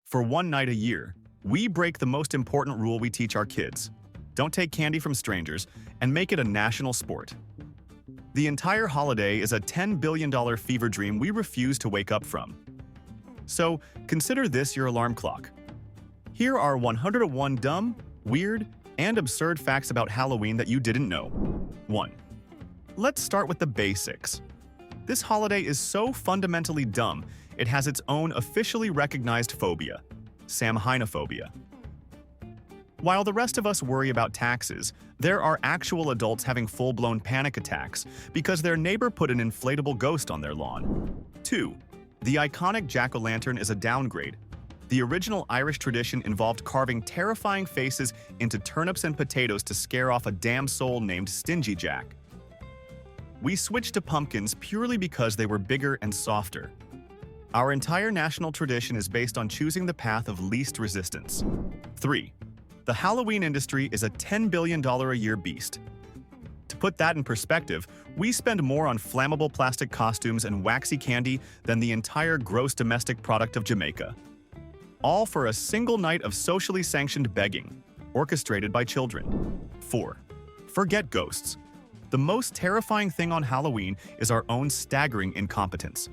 For one night a year, we break the most important rule we teach our kids. Don't take candy from strangers and make it a national sport. The entire holiday is a $10 billion fever dream we refuse to wake up from. So, consider this your alarm clock. Here are 101 dumb, weird, and absurd facts about Halloween that you didn't know. 1. Let's start with the basics. This holiday is so fundamentally dumb, it has its own officially recognized phobia, Samhainophobia. While the rest of us worry about taxes, there are actual adults having full-blown panic attacks because their neighbor put an inflatable ghost on their lawn. 2. The iconic jack-o'-lantern is a downgrade. The original Irish tradition involved carving terrifying faces into turnips and potatoes to scare off a damn soul named Stingy Jack. We switched to pumpkins purely because they were bigger and softer. Our entire national tradition is based on choosing the path of least resistance. 3. The Halloween industry is a $10 billion a year beast. To put that in perspective, we spend more on flammable plastic costumes and waxy candy than the entire gross domestic product of Jamaica. All for a single night of socially sanctioned begging, orchestrated by children. 4. Forget ghosts. The most terrifying thing on Halloween is our own staggering incompetence.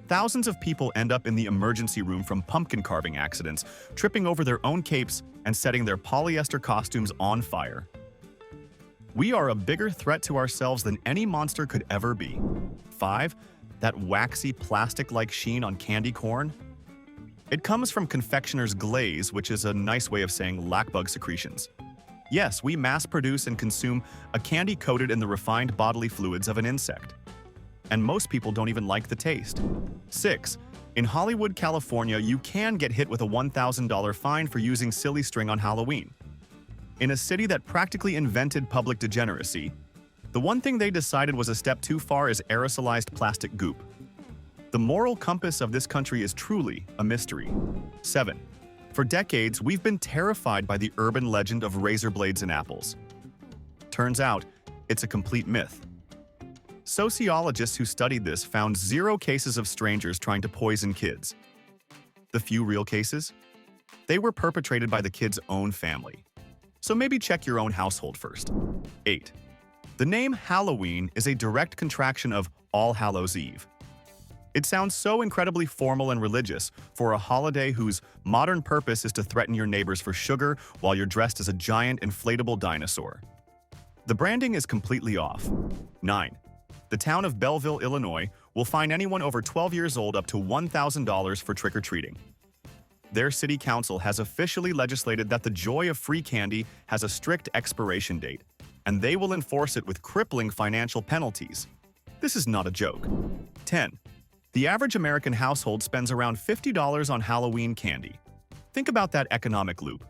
Thousands of people end up in the emergency room from pumpkin carving accidents, tripping over their own capes and setting their polyester costumes on fire. We are a bigger threat to ourselves than any monster could ever be. 5. That waxy plastic-like sheen on candy corn. It comes from confectioner's glaze, which is a nice way of saying lackbug secretions. Yes, we mass-produce and consume a candy coated in the refined bodily fluids of an insect. And most people don't even like the taste. 6. In Hollywood, California, you can get hit with a $1,000 fine for using silly string on Halloween. In a city that practically invented public degeneracy, the one thing they decided was a step too far is aerosolized plastic goop. The moral compass of this country is truly a mystery. 7. For decades, we've been terrified by the urban legend of razor blades and apples. Turns out, it's a complete myth. Sociologists who studied this found 0 cases of strangers trying to poison kids. The few real cases? They were perpetrated by the kid's own family. So maybe check your own household first. 8. The name Halloween is a direct contraction of All Hallows' Eve. It sounds so incredibly formal and religious for a holiday whose modern purpose is to threaten your neighbors for sugar while you're dressed as a giant inflatable dinosaur. The branding is completely off. 9. The town of Belleville, Illinois, will fine anyone over 12 years old up to $1,000 for trick-or-treating. Their city council has officially legislated that the joy of free candy has a strict expiration date, and they will enforce it with crippling financial penalties. This is not a joke. 10. The average American household spends around $50 on Halloween candy. Think about that economic loop.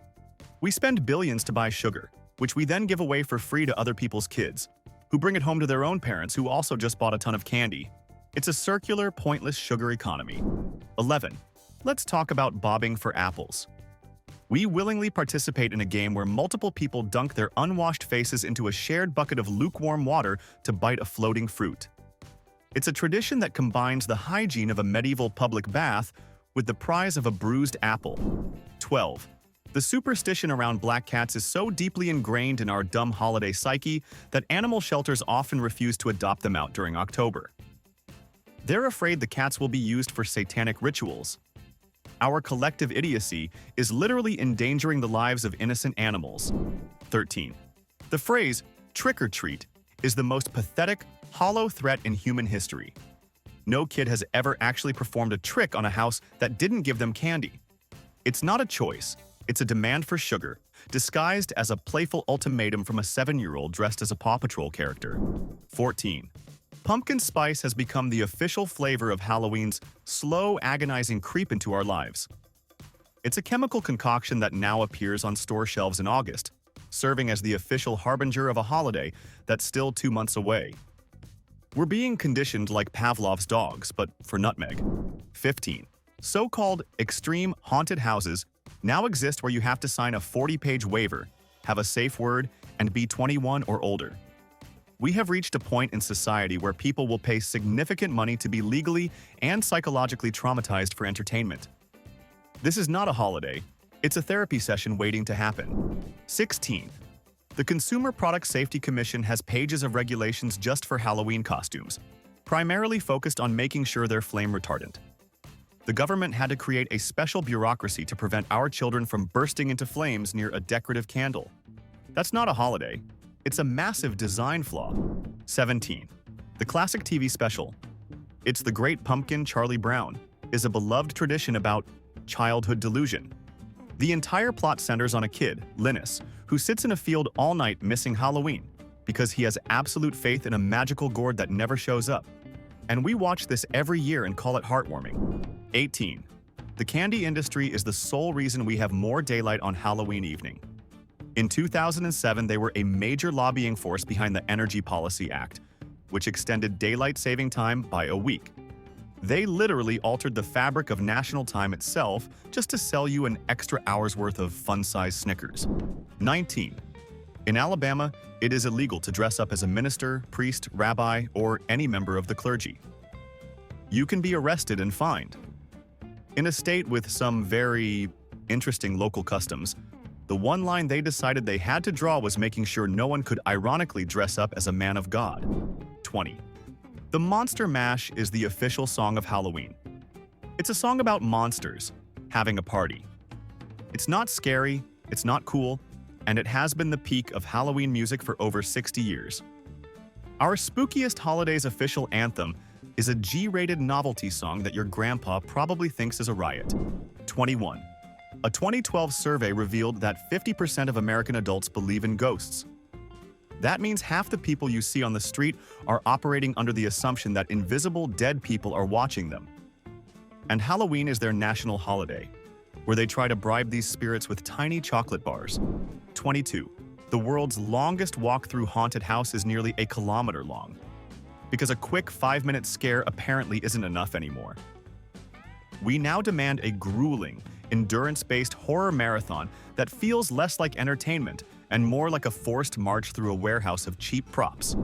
We spend billions to buy sugar, which we then give away for free to other people's kids, who bring it home to their own parents who also just bought a ton of candy. It's a circular, pointless sugar economy. 11. Let's talk about bobbing for apples. We willingly participate in a game where multiple people dunk their unwashed faces into a shared bucket of lukewarm water to bite a floating fruit. It's a tradition that combines the hygiene of a medieval public bath with the prize of a bruised apple. 12. The superstition around black cats is so deeply ingrained in our dumb holiday psyche that animal shelters often refuse to adopt them out during October. They're afraid the cats will be used for satanic rituals. Our collective idiocy is literally endangering the lives of innocent animals. 13. The phrase, trick or treat, is the most pathetic, hollow threat in human history. No kid has ever actually performed a trick on a house that didn't give them candy. It's not a choice. It's a demand for sugar, disguised as a playful ultimatum from a 7-year-old dressed as a Paw Patrol character. 14. Pumpkin spice has become the official flavor of Halloween's slow, agonizing creep into our lives. It's a chemical concoction that now appears on store shelves in August, serving as the official harbinger of a holiday that's still 2 months away. We're being conditioned like Pavlov's dogs, but for nutmeg. 15. So-called extreme haunted houses now exist where you have to sign a 40-page waiver, have a safe word, and be 21 or older. We have reached a point in society where people will pay significant money to be legally and psychologically traumatized for entertainment. This is not a holiday. It's a therapy session waiting to happen. 16. The Consumer Product Safety Commission has pages of regulations just for Halloween costumes, primarily focused on making sure they're flame retardant. The government had to create a special bureaucracy to prevent our children from bursting into flames near a decorative candle. That's not a holiday. It's a massive design flaw. 17. The classic TV special, It's the Great Pumpkin, Charlie Brown, is a beloved tradition about childhood delusion. The entire plot centers on a kid, Linus, who sits in a field all night missing Halloween because he has absolute faith in a magical gourd that never shows up. And we watch this every year and call it heartwarming. 18. The candy industry is the sole reason we have more daylight on Halloween evening. In 2007, they were a major lobbying force behind the Energy Policy Act, which extended daylight saving time by a week. They literally altered the fabric of national time itself just to sell you an extra hour's worth of fun-sized Snickers. 19. In Alabama, it is illegal to dress up as a minister, priest, rabbi, or any member of the clergy. You can be arrested and fined. In a state with some very interesting local customs, the one line they decided they had to draw was making sure no one could ironically dress up as a man of God. 20. The Monster Mash is the official song of Halloween. It's a song about monsters having a party. It's not scary, it's not cool, and it has been the peak of Halloween music for over 60 years. Our spookiest holiday's official anthem is a G-rated novelty song that your grandpa probably thinks is a riot. 21. A 2012 survey revealed that 50% of American adults believe in ghosts. That means half the people you see on the street are operating under the assumption that invisible dead people are watching them. And Halloween is their national holiday, where they try to bribe these spirits with tiny chocolate bars. 22. The world's longest walk through haunted house is nearly a kilometer long, because a quick 5-minute scare apparently isn't enough anymore. We now demand a grueling, endurance-based horror marathon that feels less like entertainment and more like a forced march through a warehouse of cheap props.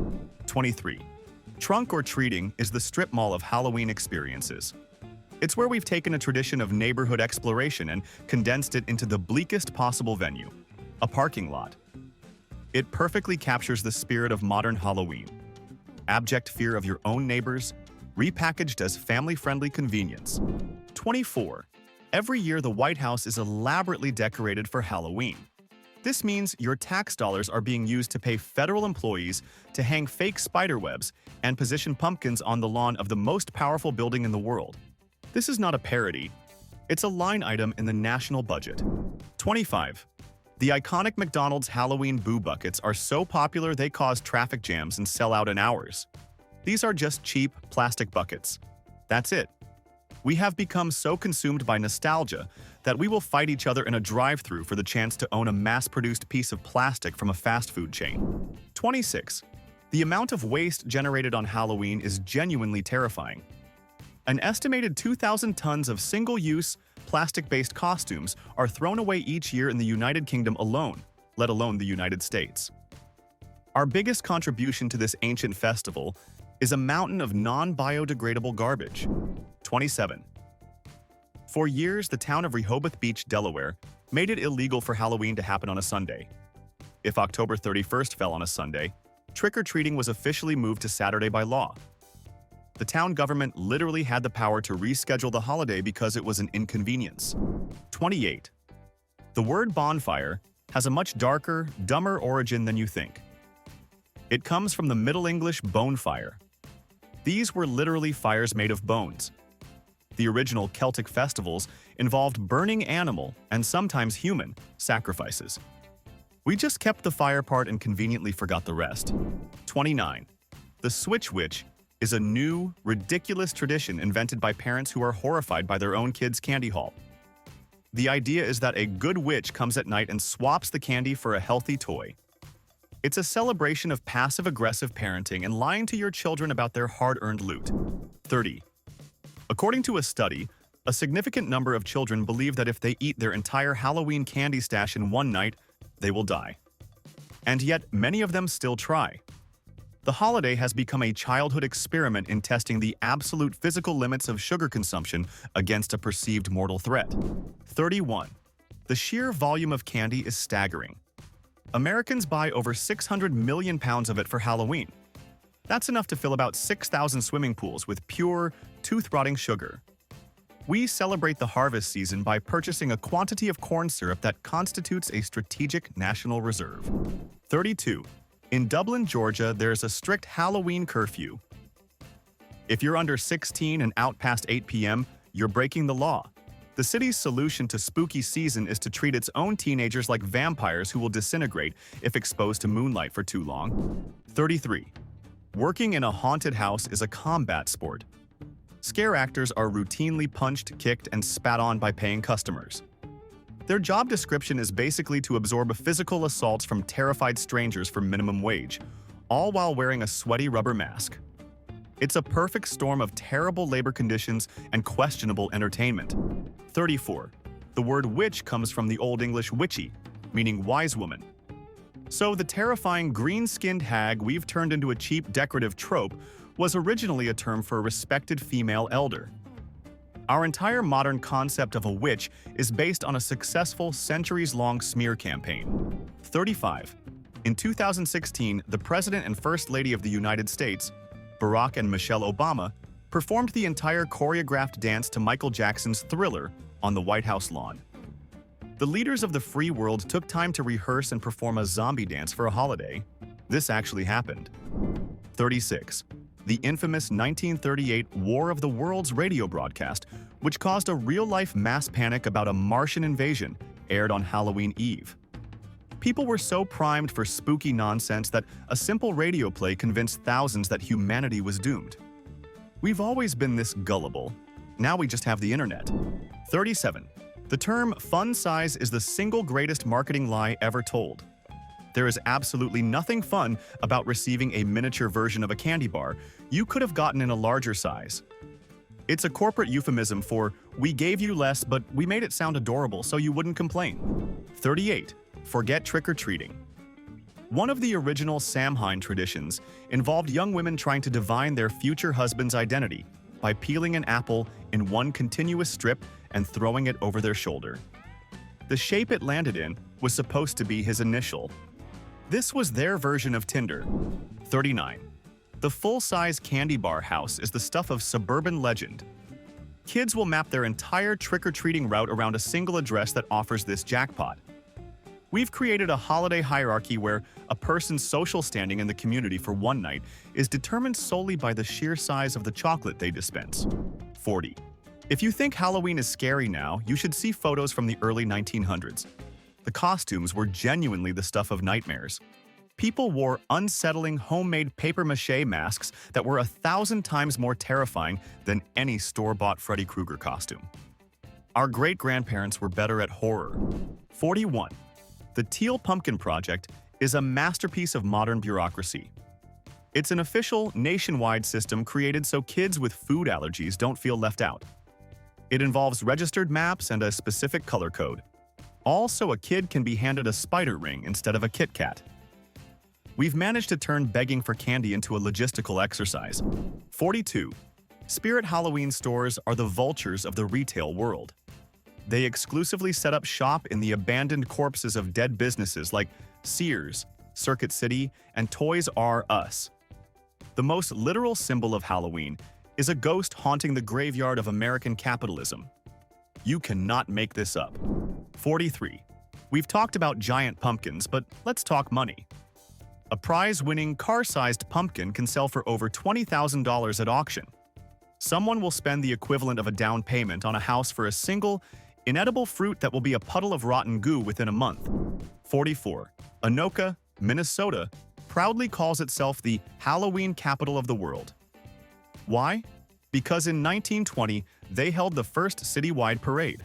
23. Trunk or Treating is the strip mall of Halloween experiences. It's where we've taken a tradition of neighborhood exploration and condensed it into the bleakest possible venue, a parking lot. It perfectly captures the spirit of modern Halloween. Abject fear of your own neighbors, repackaged as family-friendly convenience. 24. Every year, the White House is elaborately decorated for Halloween. This means your tax dollars are being used to pay federal employees to hang fake spider webs and position pumpkins on the lawn of the most powerful building in the world. This is not a parody. It's a line item in the national budget. 25. The iconic McDonald's Halloween Boo Buckets are so popular they cause traffic jams and sell out in hours. These are just cheap plastic buckets. That's it. We have become so consumed by nostalgia that we will fight each other in a drive-thru for the chance to own a mass-produced piece of plastic from a fast food chain. 26. The amount of waste generated on Halloween is genuinely terrifying. An estimated 2,000 tons of single-use, plastic-based costumes are thrown away each year in the United Kingdom alone, let alone the United States. Our biggest contribution to this ancient festival is a mountain of non-biodegradable garbage. 27. For years, the town of Rehoboth Beach, Delaware, made it illegal for Halloween to happen on a Sunday. If October 31st fell on a Sunday, trick-or-treating was officially moved to Saturday by law. The town government literally had the power to reschedule the holiday because it was an inconvenience. 28. The word bonfire has a much darker, dumber origin than you think. It comes from the Middle English bone fire. These were literally fires made of bones. The original Celtic festivals involved burning animal, and sometimes human, sacrifices. We just kept the fire part and conveniently forgot the rest. 29. The Switch Witch is a new, ridiculous tradition invented by parents who are horrified by their own kids' candy haul. The idea is that a good witch comes at night and swaps the candy for a healthy toy. It's a celebration of passive-aggressive parenting and lying to your children about their hard-earned loot. 30. According to a study, a significant number of children believe that if they eat their entire Halloween candy stash in one night, they will die. And yet, many of them still try. The holiday has become a childhood experiment in testing the absolute physical limits of sugar consumption against a perceived mortal threat. 31. The sheer volume of candy is staggering. Americans buy over 600 million pounds of it for Halloween. That's enough to fill about 6,000 swimming pools with pure, tooth-rotting sugar. We celebrate the harvest season by purchasing a quantity of corn syrup that constitutes a strategic national reserve. 32. In Dublin, Georgia, there's a strict Halloween curfew. If you're under 16 and out past 8 p.m., you're breaking the law. The city's solution to spooky season is to treat its own teenagers like vampires who will disintegrate if exposed to moonlight for too long. 33. Working in a haunted house is a combat sport. Scare actors are routinely punched, kicked, and spat on by paying customers. Their job description is basically to absorb physical assaults from terrified strangers for minimum wage, all while wearing a sweaty rubber mask. It's a perfect storm of terrible labor conditions and questionable entertainment. 34. The word witch comes from the Old English witchy, meaning wise woman. So the terrifying green-skinned hag we've turned into a cheap decorative trope was originally a term for a respected female elder. Our entire modern concept of a witch is based on a successful centuries-long smear campaign. 35. In 2016, the President and First Lady of the United States, Barack and Michelle Obama, performed the entire choreographed dance to Michael Jackson's Thriller on the White House lawn. The leaders of the free world took time to rehearse and perform a zombie dance for a holiday. This actually happened. 36. The infamous 1938 War of the Worlds radio broadcast, which caused a real-life mass panic about a Martian invasion, aired on Halloween Eve. People were so primed for spooky nonsense that a simple radio play convinced thousands that humanity was doomed. We've always been this gullible. Now we just have the internet. 37. The term fun size is the single greatest marketing lie ever told. There is absolutely nothing fun about receiving a miniature version of a candy bar you could have gotten in a larger size. It's a corporate euphemism for, we gave you less, but we made it sound adorable so you wouldn't complain. 38. Forget trick-or-treating. One of the original Samhain traditions involved young women trying to divine their future husband's identity by peeling an apple in one continuous strip and throwing it over their shoulder. The shape it landed in was supposed to be his initial. This was their version of Tinder. 39. The full-size candy bar house is the stuff of suburban legend. Kids will map their entire trick-or-treating route around a single address that offers this jackpot. We've created a holiday hierarchy where a person's social standing in the community for one night is determined solely by the sheer size of the chocolate they dispense. 40. If you think Halloween is scary now, you should see photos from the early 1900s. The costumes were genuinely the stuff of nightmares. People wore unsettling homemade papier-mâché masks that were 1,000 times more terrifying than any store-bought Freddy Krueger costume. Our great-grandparents were better at horror. 41. The Teal Pumpkin Project is a masterpiece of modern bureaucracy. It's an official, nationwide system created so kids with food allergies don't feel left out. It involves registered maps and a specific color code. Also, a kid can be handed a spider ring instead of a Kit Kat. We've managed to turn begging for candy into a logistical exercise. 42. Spirit Halloween stores are the vultures of the retail world. They exclusively set up shop in the abandoned corpses of dead businesses like Sears, Circuit City, and Toys R Us. The most literal symbol of Halloween is a ghost haunting the graveyard of American capitalism. You cannot make this up. 43. We've talked about giant pumpkins, but let's talk money. A prize-winning, car-sized pumpkin can sell for over $20,000 at auction. Someone will spend the equivalent of a down payment on a house for a single, inedible fruit that will be a puddle of rotten goo within a month. 44. Anoka, Minnesota, proudly calls itself the Halloween capital of the world. Why? Because in 1920, they held the first citywide parade.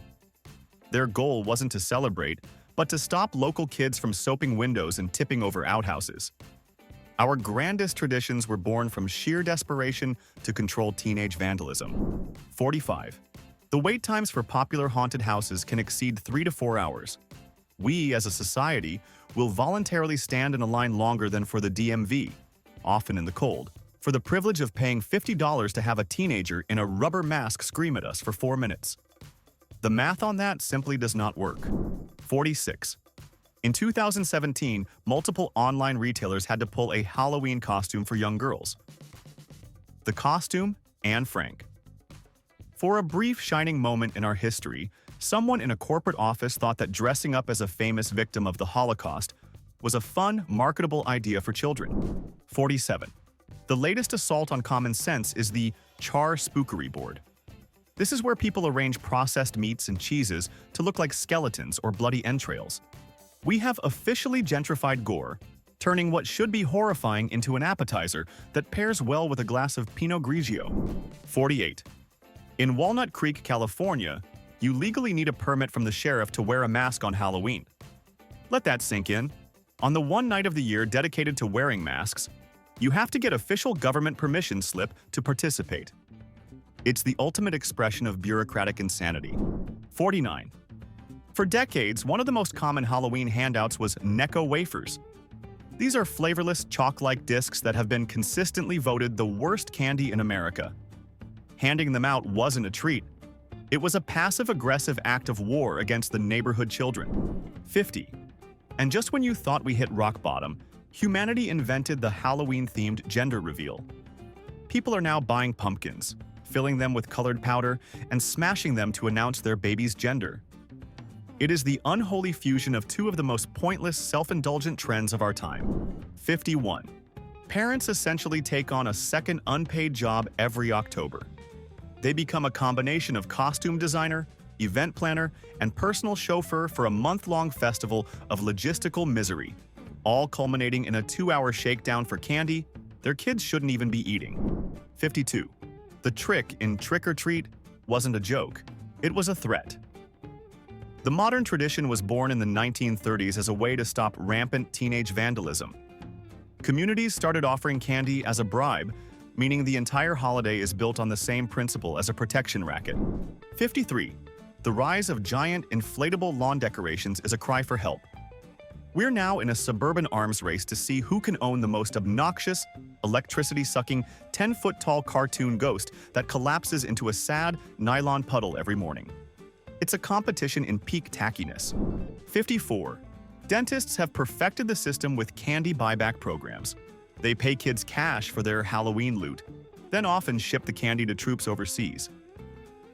Their goal wasn't to celebrate, but to stop local kids from soaping windows and tipping over outhouses. Our grandest traditions were born from sheer desperation to control teenage vandalism. 45. The wait times for popular haunted houses can exceed 3 to 4 hours. We, as a society, will voluntarily stand in a line longer than for the DMV. often in the cold, for the privilege of paying $50 to have a teenager in a rubber mask scream at us for 4 minutes. The math on that simply does not work. 46. In 2017, multiple online retailers had to pull a Halloween costume for young girls. The costume, Anne Frank. For a brief shining moment in our history, someone in a corporate office thought that dressing up as a famous victim of the Holocaust was a fun, marketable idea for children. 47. The latest assault on common sense is the char spookery board. This is where people arrange processed meats and cheeses to look like skeletons or bloody entrails. We have officially gentrified gore, turning what should be horrifying into an appetizer that pairs well with a glass of Pinot Grigio. 48. In Walnut Creek, California, you legally need a permit from the sheriff to wear a mask on Halloween. Let that sink in. On the one night of the year dedicated to wearing masks, you have to get official government permission slip to participate. It's the ultimate expression of bureaucratic insanity. 49. For decades, one of the most common Halloween handouts was Necco wafers. These are flavorless, chalk-like discs that have been consistently voted the worst candy in America. Handing them out wasn't a treat. It was a passive-aggressive act of war against the neighborhood children. 50. And just when you thought we hit rock bottom, humanity invented the Halloween-themed gender reveal. People are now buying pumpkins, filling them with colored powder, and smashing them to announce their baby's gender. It is the unholy fusion of two of the most pointless, self-indulgent trends of our time. 51. Parents essentially take on a second unpaid job every October. They become a combination of costume designer, event planner, and personal chauffeur for a month-long festival of logistical misery, all culminating in a 2-hour shakedown for candy their kids shouldn't even be eating. 52. The trick in Trick or Treat wasn't a joke, it was a threat. The modern tradition was born in the 1930s as a way to stop rampant teenage vandalism. Communities started offering candy as a bribe, meaning the entire holiday is built on the same principle as a protection racket. 53. The rise of giant, inflatable lawn decorations is a cry for help. We're now in a suburban arms race to see who can own the most obnoxious, electricity-sucking, 10-foot-tall cartoon ghost that collapses into a sad, nylon puddle every morning. It's a competition in peak tackiness. 54. Dentists have perfected the system with candy buyback programs. They pay kids cash for their Halloween loot, then often ship the candy to troops overseas.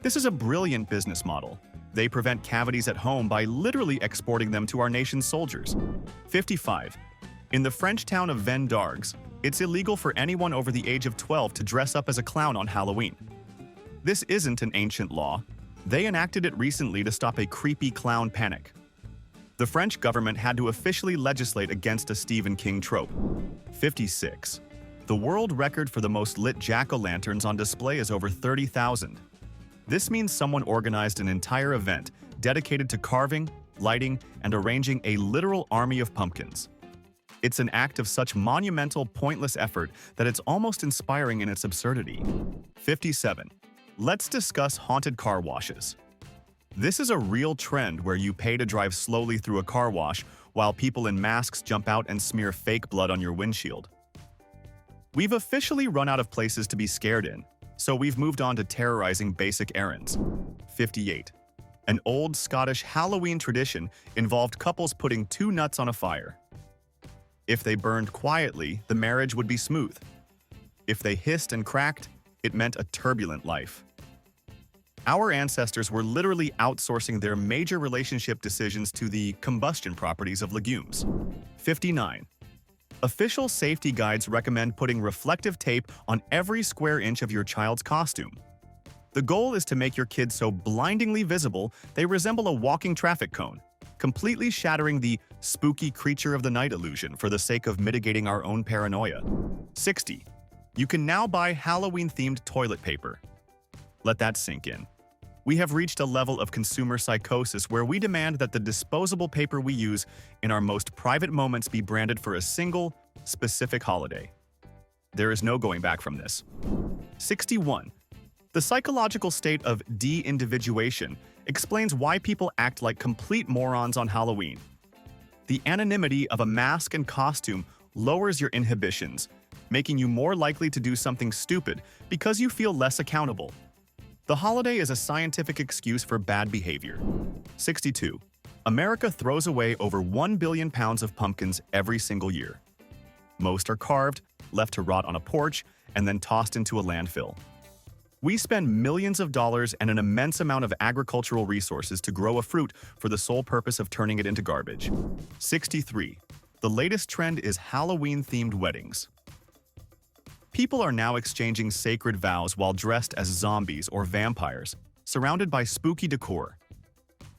This is a brilliant business model. They prevent cavities at home by literally exporting them to our nation's soldiers. 55. In the French town of Vendargues, it's illegal for anyone over the age of 12 to dress up as a clown on Halloween. This isn't an ancient law. They enacted it recently to stop a creepy clown panic. The French government had to officially legislate against a Stephen King trope. 56. The world record for the most lit jack-o'-lanterns on display is over 30,000. This means someone organized an entire event dedicated to carving, lighting, and arranging a literal army of pumpkins. It's an act of such monumental, pointless effort that it's almost inspiring in its absurdity. 57. Let's discuss haunted car washes. This is a real trend where you pay to drive slowly through a car wash while people in masks jump out and smear fake blood on your windshield. We've officially run out of places to be scared in, so we've moved on to terrorizing basic errands. 58. An old Scottish Halloween tradition involved couples putting 2 nuts on a fire. If they burned quietly, the marriage would be smooth. If they hissed and cracked, it meant a turbulent life. Our ancestors were literally outsourcing their major relationship decisions to the combustion properties of legumes. 59. Official safety guides recommend putting reflective tape on every square inch of your child's costume. The goal is to make your kids so blindingly visible they resemble a walking traffic cone, completely shattering the spooky creature of the night illusion for the sake of mitigating our own paranoia. 60. You can now buy Halloween-themed toilet paper. Let that sink in. We have reached a level of consumer psychosis where we demand that the disposable paper we use in our most private moments be branded for a single, specific holiday. There is no going back from this. 61. The psychological state of de-individuation explains why people act like complete morons on Halloween. The anonymity of a mask and costume lowers your inhibitions, making you more likely to do something stupid because you feel less accountable. The holiday is a scientific excuse for bad behavior. 62. America throws away over 1 billion pounds of pumpkins every single year. Most are carved, left to rot on a porch, and then tossed into a landfill. We spend millions of dollars and an immense amount of agricultural resources to grow a fruit for the sole purpose of turning it into garbage. 63. The latest trend is Halloween-themed weddings. People are now exchanging sacred vows while dressed as zombies or vampires, surrounded by spooky decor.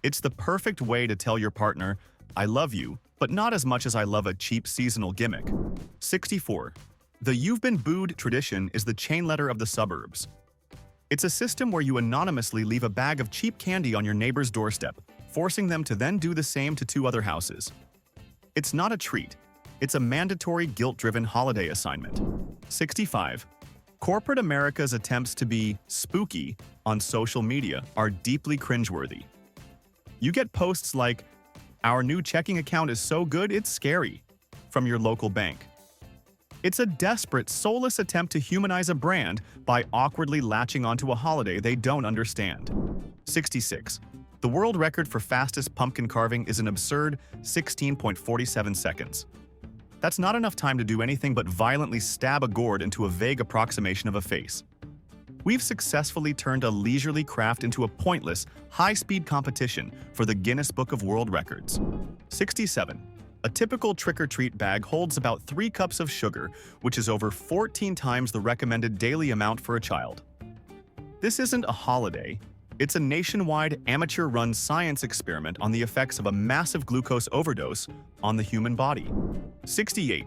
It's the perfect way to tell your partner, "I love you, but not as much as I love a cheap seasonal gimmick." 64. The "you've been booed" tradition is the chain letter of the suburbs. It's a system where you anonymously leave a bag of cheap candy on your neighbor's doorstep, forcing them to then do the same to 2 other houses. It's not a treat. It's a mandatory guilt-driven holiday assignment. 65. Corporate America's attempts to be spooky on social media are deeply cringeworthy. You get posts like, "Our new checking account is so good, it's scary," from your local bank. It's a desperate, soulless attempt to humanize a brand by awkwardly latching onto a holiday they don't understand. 66. The world record for fastest pumpkin carving is an absurd 16.47 seconds. That's not enough time to do anything but violently stab a gourd into a vague approximation of a face. We've successfully turned a leisurely craft into a pointless, high-speed competition for the Guinness Book of World Records. 67. A typical trick-or-treat bag holds about 3 cups of sugar, which is over 14 times the recommended daily amount for a child. This isn't a holiday. It's a nationwide, amateur-run science experiment on the effects of a massive glucose overdose on the human body. 68.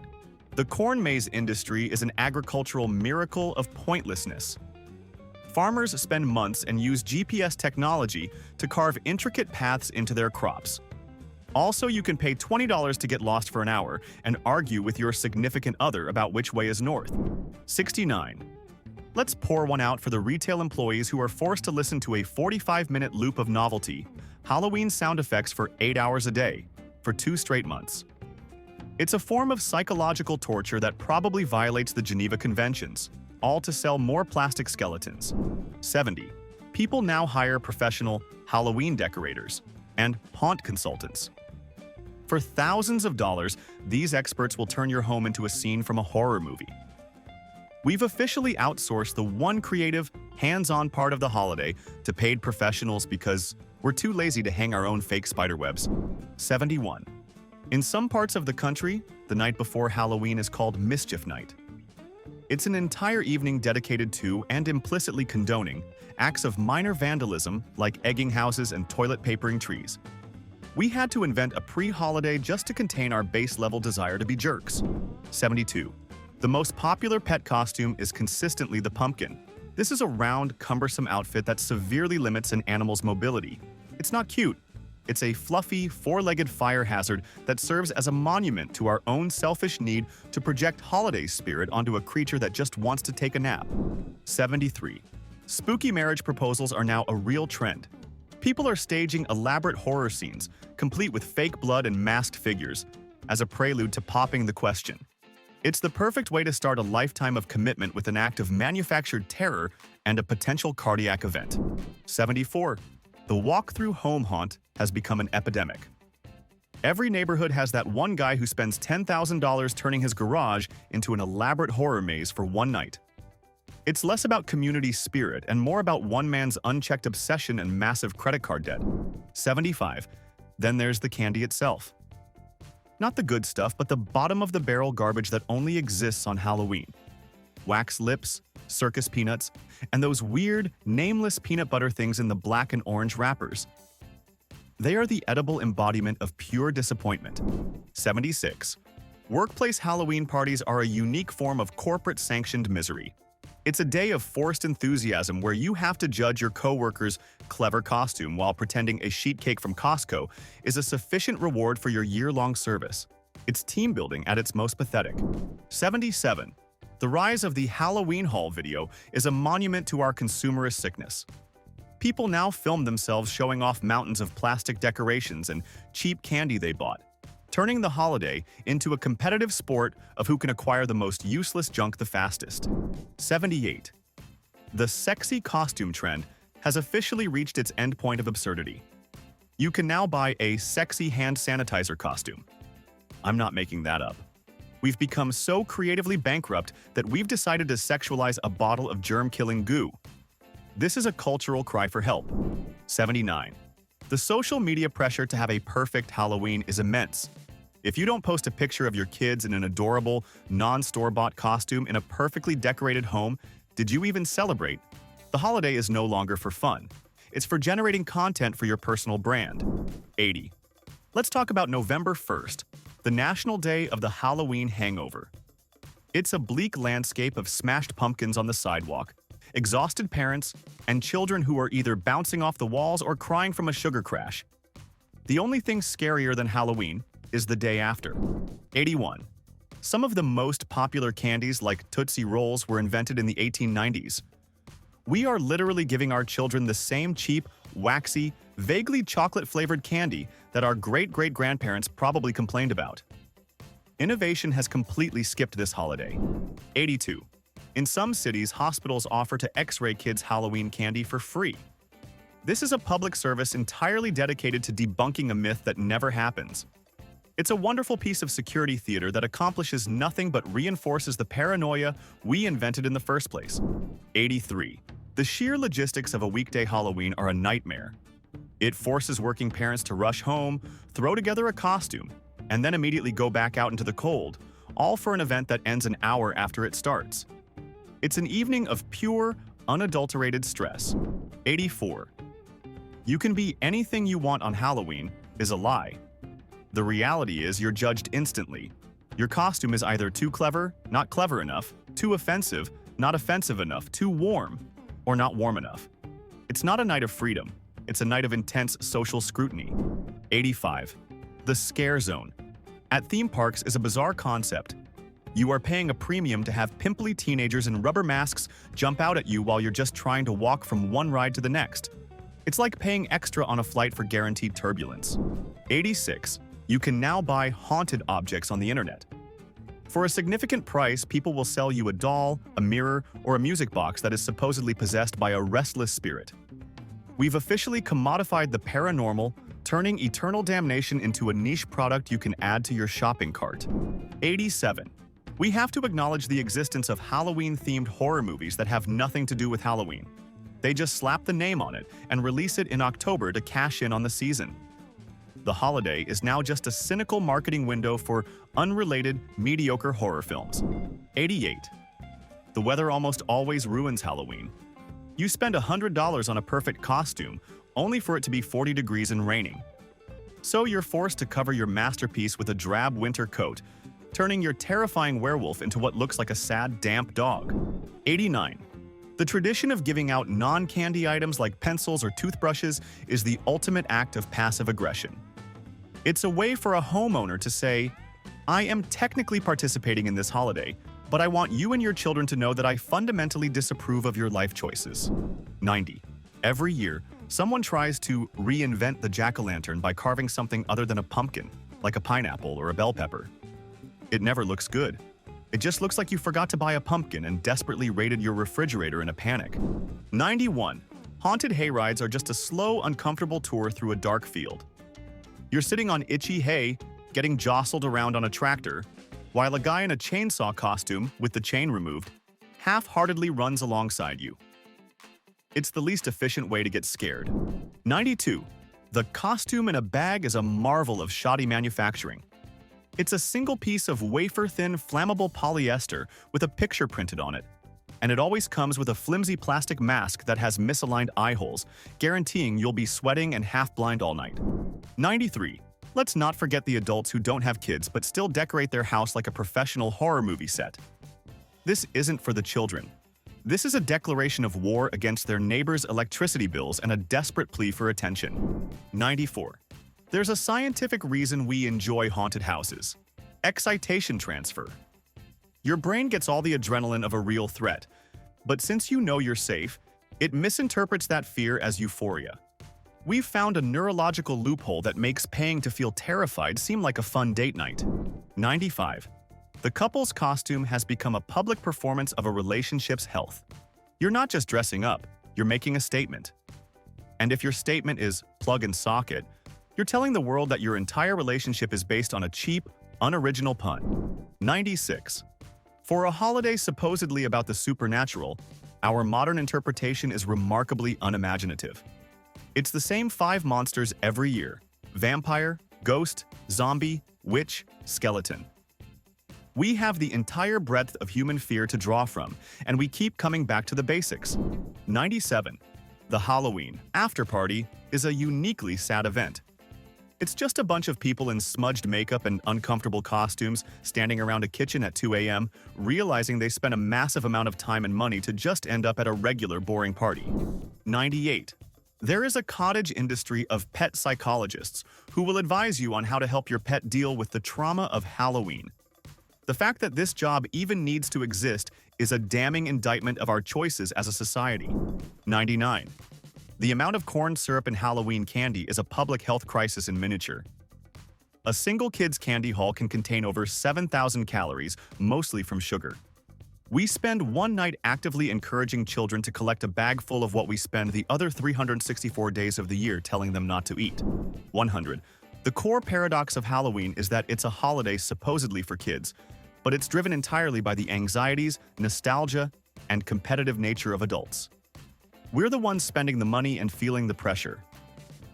The corn maze industry is an agricultural miracle of pointlessness. Farmers spend months and use GPS technology to carve intricate paths into their crops. Also, you can pay $20 to get lost for an hour and argue with your significant other about which way is north. 69. Let's pour one out for the retail employees who are forced to listen to a 45-minute loop of novelty, Halloween sound effects for 8 hours a day, for 2 straight months. It's a form of psychological torture that probably violates the Geneva Conventions, all to sell more plastic skeletons. 70. People now hire professional Halloween decorators and haunt consultants. For thousands of dollars, these experts will turn your home into a scene from a horror movie. We've officially outsourced the one creative, hands-on part of the holiday to paid professionals because we're too lazy to hang our own fake spiderwebs. 71. In some parts of the country, the night before Halloween is called Mischief Night. It's an entire evening dedicated to, and implicitly condoning, acts of minor vandalism like egging houses and toilet papering trees. We had to invent a pre-holiday just to contain our base-level desire to be jerks. 72. The most popular pet costume is consistently the pumpkin. This is a round, cumbersome outfit that severely limits an animal's mobility. It's not cute. It's a fluffy, 4-legged fire hazard that serves as a monument to our own selfish need to project holiday spirit onto a creature that just wants to take a nap. 73. Spooky marriage proposals are now a real trend. People are staging elaborate horror scenes, complete with fake blood and masked figures, as a prelude to popping the question. It's the perfect way to start a lifetime of commitment with an act of manufactured terror and a potential cardiac event. 74. The walk-through home haunt has become an epidemic. Every neighborhood has that one guy who spends $10,000 turning his garage into an elaborate horror maze for one night. It's less about community spirit and more about one man's unchecked obsession and massive credit card debt. 75. Then there's the candy itself. Not the good stuff, but the bottom-of-the-barrel garbage that only exists on Halloween. Wax lips, circus peanuts, and those weird, nameless peanut butter things in the black and orange wrappers. They are the edible embodiment of pure disappointment. 76. Workplace Halloween parties are a unique form of corporate-sanctioned misery. It's a day of forced enthusiasm where you have to judge your coworker's clever costume while pretending a sheet cake from Costco is a sufficient reward for your year-long service. It's team building at its most pathetic. 77. The rise of the Halloween haul video is a monument to our consumerist sickness. People now film themselves showing off mountains of plastic decorations and cheap candy they bought. turning the holiday into a competitive sport of who can acquire the most useless junk the fastest. 78. The sexy costume trend has officially reached its endpoint of absurdity. You can now buy a sexy hand sanitizer costume. I'm not making that up. We've become so creatively bankrupt that we've decided to sexualize a bottle of germ-killing goo. This is a cultural cry for help. 79. The social media pressure to have a perfect Halloween is immense. If you don't post a picture of your kids in an adorable, non-store-bought costume in a perfectly decorated home, did you even celebrate? The holiday is no longer for fun. It's for generating content for your personal brand. 80. Let's talk about November 1st, the National Day of the Halloween Hangover. It's a bleak landscape of smashed pumpkins on the sidewalk, exhausted parents, and children who are either bouncing off the walls or crying from a sugar crash. The only thing scarier than Halloween is the day after. 81. Some of the most popular candies like Tootsie Rolls were invented in the 1890s. We are literally giving our children the same cheap, waxy, vaguely chocolate-flavored candy that our great-great-grandparents probably complained about. Innovation has completely skipped this holiday. 82. In some cities, hospitals offer to X-ray kids Halloween candy for free. This is a public service entirely dedicated to debunking a myth that never happens. It's a wonderful piece of security theater that accomplishes nothing but reinforces the paranoia we invented in the first place. 83. The sheer logistics of a weekday Halloween are a nightmare. It forces working parents to rush home, throw together a costume, and then immediately go back out into the cold, all for an event that ends an hour after it starts. It's an evening of pure, unadulterated stress. 84. You can be anything you want on Halloween is a lie. The reality is you're judged instantly. Your costume is either too clever, not clever enough, too offensive, not offensive enough, too warm, or not warm enough. It's not a night of freedom. It's a night of intense social scrutiny. 85. The scare zone. At theme parks is a bizarre concept. You are paying a premium to have pimply teenagers in rubber masks jump out at you while you're just trying to walk from one ride to the next. It's like paying extra on a flight for guaranteed turbulence. 86. You can now buy haunted objects on the internet. For a significant price, people will sell you a doll, a mirror, or a music box that is supposedly possessed by a restless spirit. We've officially commodified the paranormal, turning eternal damnation into a niche product you can add to your shopping cart. 87. We have to acknowledge the existence of Halloween-themed horror movies that have nothing to do with Halloween. They just slap the name on it and release it in October to cash in on the season. The holiday is now just a cynical marketing window for unrelated, mediocre horror films. 88. The weather almost always ruins Halloween. You spend $100 on a perfect costume, only for it to be 40 degrees and raining. So you're forced to cover your masterpiece with a drab winter coat, turning your terrifying werewolf into what looks like a sad, damp dog. 89. The tradition of giving out non-candy items like pencils or toothbrushes is the ultimate act of passive aggression. It's a way for a homeowner to say, I am technically participating in this holiday, but I want you and your children to know that I fundamentally disapprove of your life choices. 90. Every year, someone tries to reinvent the jack-o'-lantern by carving something other than a pumpkin, like a pineapple or a bell pepper. It never looks good. It just looks like you forgot to buy a pumpkin and desperately raided your refrigerator in a panic. 91. Haunted hayrides are just a slow, uncomfortable tour through a dark field. You're sitting on itchy hay, getting jostled around on a tractor, while a guy in a chainsaw costume, with the chain removed, half-heartedly runs alongside you. It's the least efficient way to get scared. 92. The costume in a bag is a marvel of shoddy manufacturing. It's a single piece of wafer-thin flammable polyester with a picture printed on it, and it always comes with a flimsy plastic mask that has misaligned eye holes, guaranteeing you'll be sweating and half-blind all night. 93. Let's not forget the adults who don't have kids but still decorate their house like a professional horror movie set. This isn't for the children. This is a declaration of war against their neighbors' electricity bills and a desperate plea for attention. 94. There's a scientific reason we enjoy haunted houses. Excitation transfer. Your brain gets all the adrenaline of a real threat, but since you know you're safe, it misinterprets that fear as euphoria. We've found a neurological loophole that makes paying to feel terrified seem like a fun date night. 95. The couple's costume has become a public performance of a relationship's health. You're not just dressing up, you're making a statement. And if your statement is plug and socket, you're telling the world that your entire relationship is based on a cheap, unoriginal pun. 96. For a holiday supposedly about the supernatural, our modern interpretation is remarkably unimaginative. It's the same 5 monsters every year: vampire, ghost, zombie, witch, skeleton. We have the entire breadth of human fear to draw from, and we keep coming back to the basics. 97. The Halloween after-party is a uniquely sad event. It's just a bunch of people in smudged makeup and uncomfortable costumes standing around a kitchen at 2 a.m., realizing they spent a massive amount of time and money to just end up at a regular boring party. 98. There is a cottage industry of pet psychologists who will advise you on how to help your pet deal with the trauma of Halloween. The fact that this job even needs to exist is a damning indictment of our choices as a society. 99. The amount of corn syrup in Halloween candy is a public health crisis in miniature. A single kid's candy haul can contain over 7,000 calories, mostly from sugar. We spend one night actively encouraging children to collect a bag full of what we spend the other 364 days of the year telling them not to eat. 100. The core paradox of Halloween is that it's a holiday supposedly for kids, but it's driven entirely by the anxieties, nostalgia, and competitive nature of adults. We're the ones spending the money and feeling the pressure.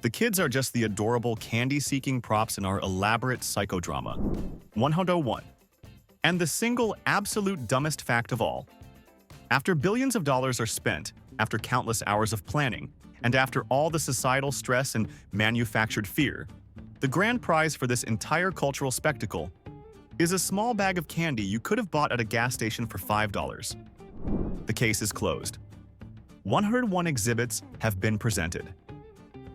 The kids are just the adorable candy-seeking props in our elaborate psychodrama. 101. And the single absolute dumbest fact of all. After billions of dollars are spent, after countless hours of planning, and after all the societal stress and manufactured fear, the grand prize for this entire cultural spectacle is a small bag of candy you could have bought at a gas station for $5. The case is closed. 101 exhibits have been presented.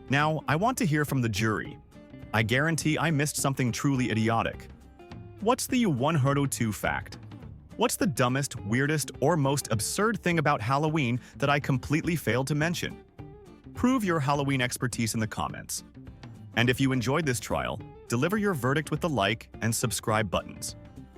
Now, I want to hear from the jury. I guarantee I missed something truly idiotic. What's the 102 fact? What's the dumbest, weirdest, or most absurd thing about Halloween that I completely failed to mention? Prove your Halloween expertise in the comments. And if you enjoyed this trial, deliver your verdict with the like and subscribe buttons.